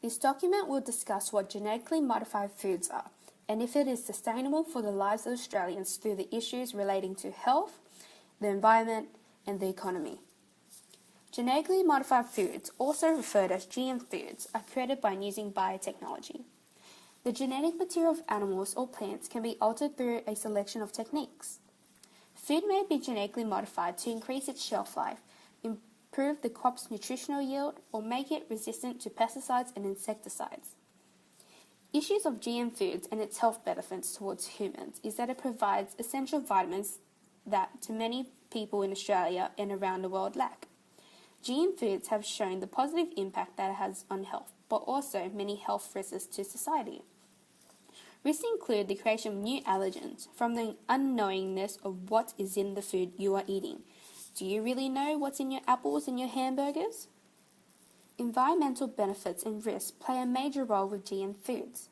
This document will discuss what genetically modified foods are and if it is sustainable for the lives of Australians through the issues relating to health, the environment, and the economy. Genetically modified foods, also referred as GM foods, are created by using biotechnology. The genetic material of animals or plants can be altered through a selection of techniques. Food may be genetically modified to increase its shelf life, improve the crop's nutritional yield, or make it resistant to pesticides and insecticides. Issues of GM foods and its health benefits towards humans is that it provides essential vitamins that to many people in Australia and around the world lack. GM foods have shown the positive impact that it has on health, but also many health risks to society. Risks include the creation of new allergens from the unknowingness of what is in the food you are eating. Do you really know what's in your apples and your hamburgers? Environmental benefits and risks play a major role with GM foods.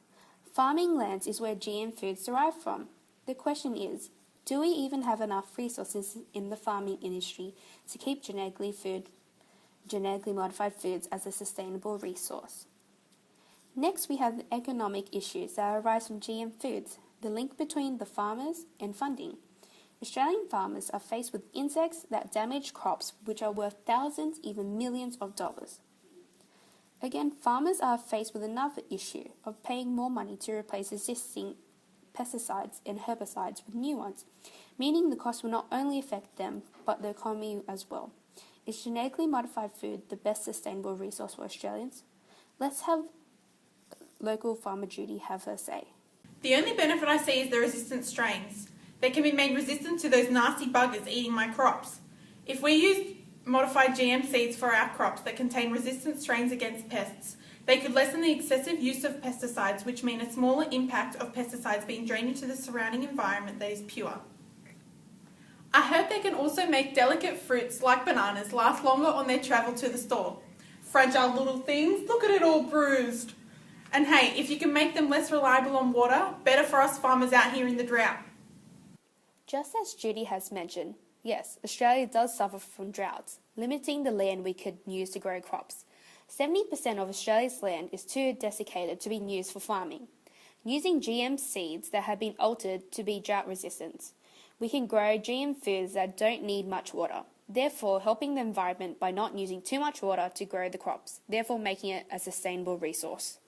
Farming lands is where GM foods derive from. The question is, do we even have enough resources in the farming industry to keep genetically modified foods as a sustainable resource? Next, we have the economic issues that arise from GM foods, the link between the farmers and funding. Australian farmers are faced with insects that damage crops which are worth thousands, even millions of dollars. Again, farmers are faced with another issue of paying more money to replace existing pesticides and herbicides with new ones, meaning the cost will not only affect them, but the economy as well. Is genetically modified food the best sustainable resource for Australians? Let's have local farmer Judy have her say. The only benefit I see is the resistant strains. They can be made resistant to those nasty buggers eating my crops. If we use modified GM seeds for our crops that contain resistant strains against pests, they could lessen the excessive use of pesticides, which mean a smaller impact of pesticides being drained into the surrounding environment that is pure. I heard they can also make delicate fruits like bananas last longer on their travel to the store. Fragile little things, look at it all bruised. And hey, if you can make them less reliable on water, better for us farmers out here in the drought. Just as Judy has mentioned, yes, Australia does suffer from droughts, limiting the land we could use to grow crops. 70% of Australia's land is too desiccated to be used for farming. Using GM seeds that have been altered to be drought resistant, we can grow GM foods that don't need much water, therefore helping the environment by not using too much water to grow the crops, therefore making it a sustainable resource.